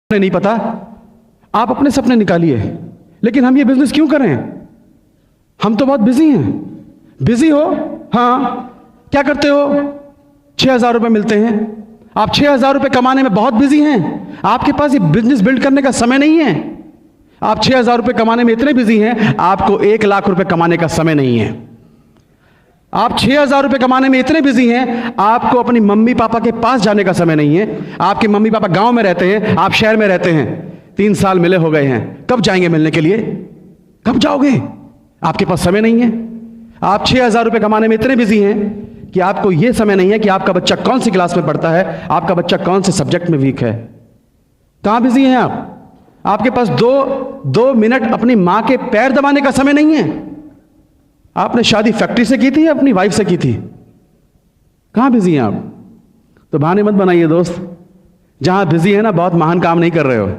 नहीं पता, आप अपने सपने निकालिए। लेकिन हम ये बिजनेस क्यों करें? हम तो बहुत बिजी हैं। बिजी हो? हाँ। क्या करते हो? 6,000 रुपये मिलते हैं। आप 6,000 रुपये कमाने में बहुत बिजी हैं। आपके पास ये बिजनेस बिल्ड करने का समय नहीं है। आप 6,000 रुपये कमाने में इतने बिजी हैं, आपको 1,00,000 रुपये कमाने का समय नहीं है। आप 6,000 रुपये कमाने में इतने बिजी हैं, आपको अपनी मम्मी पापा के पास जाने का समय नहीं है। आपके मम्मी पापा गांव में रहते हैं, आप शहर में रहते हैं। 3 साल मिले हो गए हैं, कब जाएंगे मिलने के लिए? कब जाओगे? आपके पास समय नहीं है। आप 6,000 रुपये कमाने में इतने बिजी हैं कि आपको यह समय नहीं है कि आपका बच्चा कौन सी क्लास में पढ़ता है, आपका बच्चा कौन से सब्जेक्ट में वीक है। कहां बिजी हैं आप? आपके पास दो मिनट अपनी मां के पैर दबाने का समय नहीं है। आपने शादी फैक्ट्री से की थी या अपनी वाइफ से की थी? कहां बिजी हैं आप? तो बहाने मत बनाइए दोस्त। जहां बिजी है ना, बहुत महान काम नहीं कर रहे हो।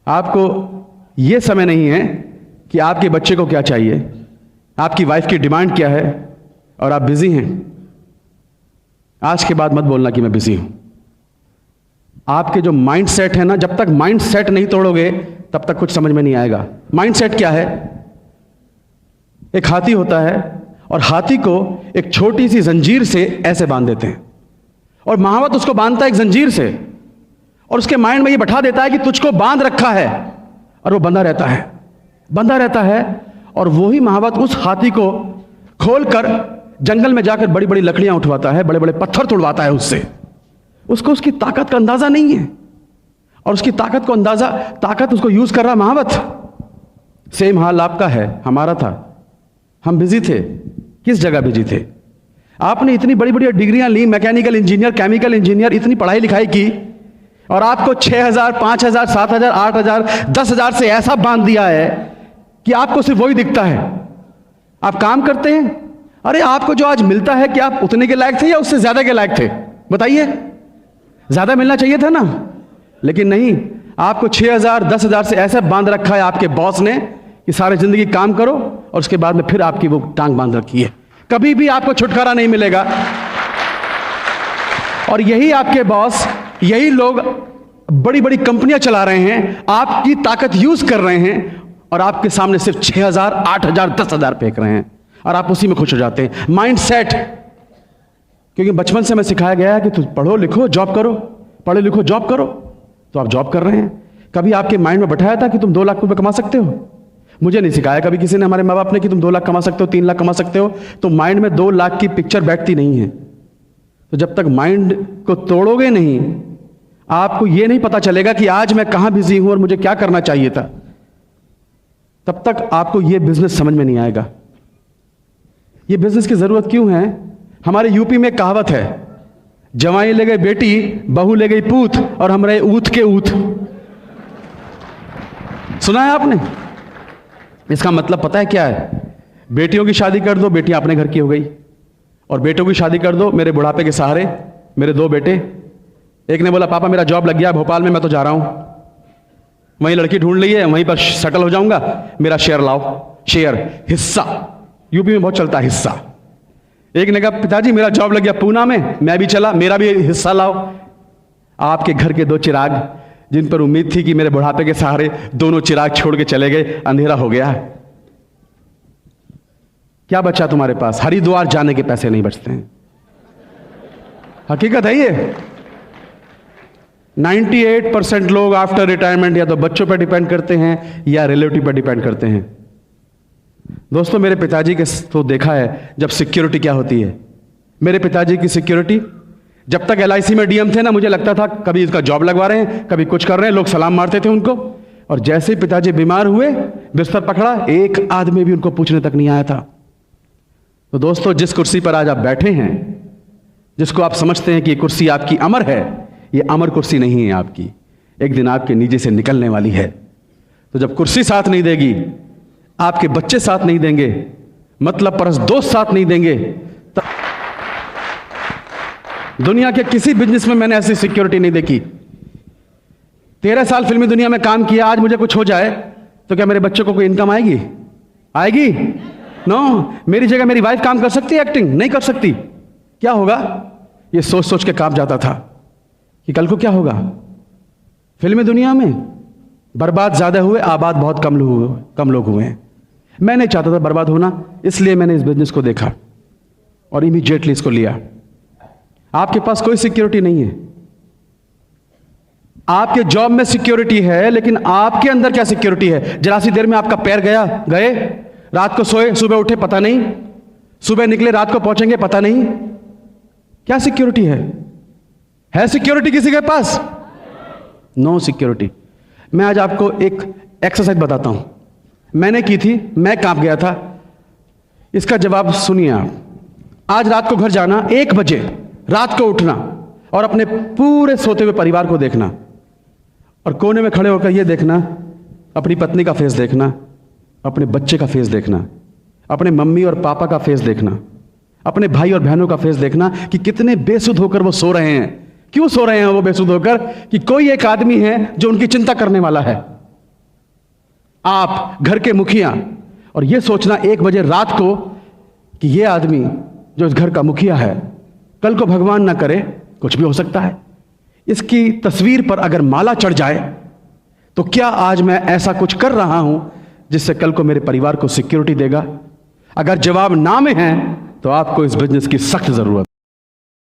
आपको यह समय नहीं है कि आपके बच्चे को क्या चाहिए, आपकी वाइफ की डिमांड क्या है, और आप बिजी हैं। आज के बाद मत बोलना कि मैं बिजी हूं। आपके जो माइंड सेट है ना, जब तक माइंड सेट नहीं तोड़ोगे तब तक कुछ समझ में नहीं आएगा। माइंड सेट क्या है? एक हाथी होता है और हाथी को एक छोटी सी जंजीर से ऐसे बांध देते हैं, और महावत उसको बांधता है एक जंजीर से, और उसके माइंड में ये बैठा देता है कि तुझको बांध रखा है, और वो बंधा रहता है। और वही महावत उस हाथी को खोलकर जंगल में जाकर बड़ी बड़ी लकड़ियां उठवाता है, बड़े बड़े पत्थर तोड़वाता है उससे। उसको उसकी ताकत का अंदाजा नहीं है, और उसकी ताकत उसको यूज कर रहा महावत। सेम हाल आपका है, हमारा था। हम बिजी थे। किस जगह बिजी थे? आपने इतनी बड़ी बड़ी डिग्रियां ली, मैकेनिकल इंजीनियर, केमिकल इंजीनियर, इतनी पढ़ाई लिखाई की, और आपको 6,000, 5,000, 7,000, 8,000, 10,000 से ऐसा बांध दिया है कि आपको सिर्फ वही दिखता है। आप काम करते हैं, अरे आपको जो आज मिलता है, क्या आप उतने के लायक थे या उससे ज्यादा के लायक थे? बताइए। ज्यादा मिलना चाहिए था ना, लेकिन नहीं। आपको 6,000, 10,000 से ऐसा बांध रखा है आपके बॉस ने कि सारी जिंदगी काम करो, और उसके बाद में फिर आपकी वो टांग बांध रखी है। कभी भी आपको छुटकारा नहीं मिलेगा। और यही आपके बॉस, यही लोग बड़ी बड़ी कंपनियां चला रहे हैं, आपकी ताकत यूज कर रहे हैं, और आपके सामने सिर्फ 6,000, 8,000, 10,000 फेंक रहे हैं, और आप उसी में खुश हो जाते हैं। Mind set. क्योंकि बचपन से मैं सिखाया गया है कि तुम पढ़ो लिखो जॉब करो, पढ़ो लिखो जॉब करो, तो आप जॉब कर रहे हैं। कभी आपके माइंड में बैठाया था कि तुम 2 लाख रुपए कमा सकते हो? मुझे नहीं सिखाया कभी किसी ने, हमारे माँ बाप ने, कि तुम 2 लाख कमा सकते हो, 3 लाख कमा सकते हो। तो माइंड में 2 लाख की पिक्चर बैठती नहीं है। तो जब तक माइंड को तोड़ोगे नहीं, आपको यह नहीं पता चलेगा कि आज मैं कहां बिजी हूं और मुझे क्या करना चाहिए था, तब तक आपको यह बिजनेस समझ में नहीं आएगा। यह बिजनेस की जरूरत क्यों है? हमारे यूपी में कहावत है, जवाई ले गई बेटी, बहू ले गई पूत, और हम रहे ऊत के ऊत। सुना है आपने? इसका मतलब पता है क्या है? बेटियों की शादी कर दो, बेटियां अपने घर की हो गई, और बेटों की शादी कर दो, मेरे बुढ़ापे के सहारे मेरे 2 बेटे। एक ने बोला पापा मेरा जॉब लग गया भोपाल में, मैं तो जा रहा हूं, वहीं लड़की ढूंढ ली है, वहीं पर सेटल हो जाऊंगा, मेरा शेयर लाओ। शेयर, हिस्सा, यूपी में बहुत चलता है हिस्सा। एक ने कहा पिताजी मेरा जॉब लग गया पूना में, मैं भी चला, मेरा भी हिस्सा लाओ। आपके घर के 2 चिराग, जिन पर उम्मीद थी कि मेरे बुढ़ापे के सहारे दोनों चिराग छोड़ के चले गए, अंधेरा हो गया। क्या बचा तुम्हारे पास? हरिद्वार जाने के पैसे नहीं बचते हैं। हकीकत है ये। 98% लोग आफ्टर रिटायरमेंट या तो बच्चों पर डिपेंड करते हैं या रिलेटिव पर डिपेंड करते हैं। दोस्तों, मेरे पिताजी के तो देखा है जब सिक्योरिटी क्या होती है। मेरे पिताजी की सिक्योरिटी, जब तक LIC में DM थे ना, मुझे लगता था कभी इसका जॉब लगवा रहे हैं, कभी कुछ कर रहे हैं, लोग सलाम मारते थे उनको। और जैसे ही पिताजी बीमार हुए, बिस्तर पकड़ा, एक आदमी भी उनको पूछने तक नहीं आया था। तो दोस्तों, जिस कुर्सी पर आज आप बैठे हैं, जिसको आप समझते हैं कि ये कुर्सी आपकी अमर है, ये अमर कुर्सी नहीं है आपकी। एक दिन आपके नीचे से निकलने वाली है। तो जब कुर्सी साथ नहीं देगी, आपके बच्चे साथ नहीं देंगे, मतलब परस दोस्त साथ नहीं देंगे, तब दुनिया के किसी बिजनेस में मैंने ऐसी सिक्योरिटी नहीं देखी। 13 साल फिल्मी दुनिया में काम किया, आज मुझे कुछ हो जाए तो क्या मेरे बच्चों को कोई इनकम आएगी? आएगी? नो। मेरी जगह मेरी वाइफ काम कर सकती है एक्टिंग? नहीं कर सकती। क्या होगा? ये सोच सोच के काम जाता था कि कल को क्या होगा। फिल्मी दुनिया में बर्बाद ज़्यादा हुए, आबाद बहुत कम लोग हुए हैं। मैं नहीं चाहता था बर्बाद होना, इसलिए मैंने इस बिजनेस को देखा और इमीडिएटली इसको लिया। आपके पास कोई सिक्योरिटी नहीं है। आपके जॉब में सिक्योरिटी है, लेकिन आपके अंदर क्या सिक्योरिटी है? जरा सी देर में आपका पैर गए, रात को सोए, सुबह उठे पता नहीं, सुबह निकले रात को पहुंचेंगे पता नहीं। क्या सिक्योरिटी है सिक्योरिटी किसी के पास? No security. मैं आज आपको एक एक्सरसाइज बताता हूं, मैंने की थी, मैं कांप गया था। इसका जवाब सुनिए आप। आज रात को घर जाना, 1 बजे रात को उठना और अपने पूरे सोते हुए परिवार को देखना और कोने में खड़े होकर यह देखना, अपनी पत्नी का फेस देखना, अपने बच्चे का फेस देखना, अपने मम्मी और पापा का फेस देखना, अपने भाई और बहनों का फेस देखना कि कितने बेसुध होकर वो सो रहे हैं। क्यों सो रहे हैं वो बेसुध होकर? कि कोई एक आदमी है जो उनकी चिंता करने वाला है। आप घर के मुखिया, और यह सोचना 1 बजे रात को कि यह आदमी जो इस घर का मुखिया है, कल को भगवान ना करे कुछ भी हो सकता है, इसकी तस्वीर पर अगर माला चढ़ जाए तो क्या आज मैं ऐसा कुछ कर रहा हूं जिससे कल को मेरे परिवार को सिक्योरिटी देगा? अगर जवाब ना में है तो आपको इस बिजनेस की सख्त जरूरत है।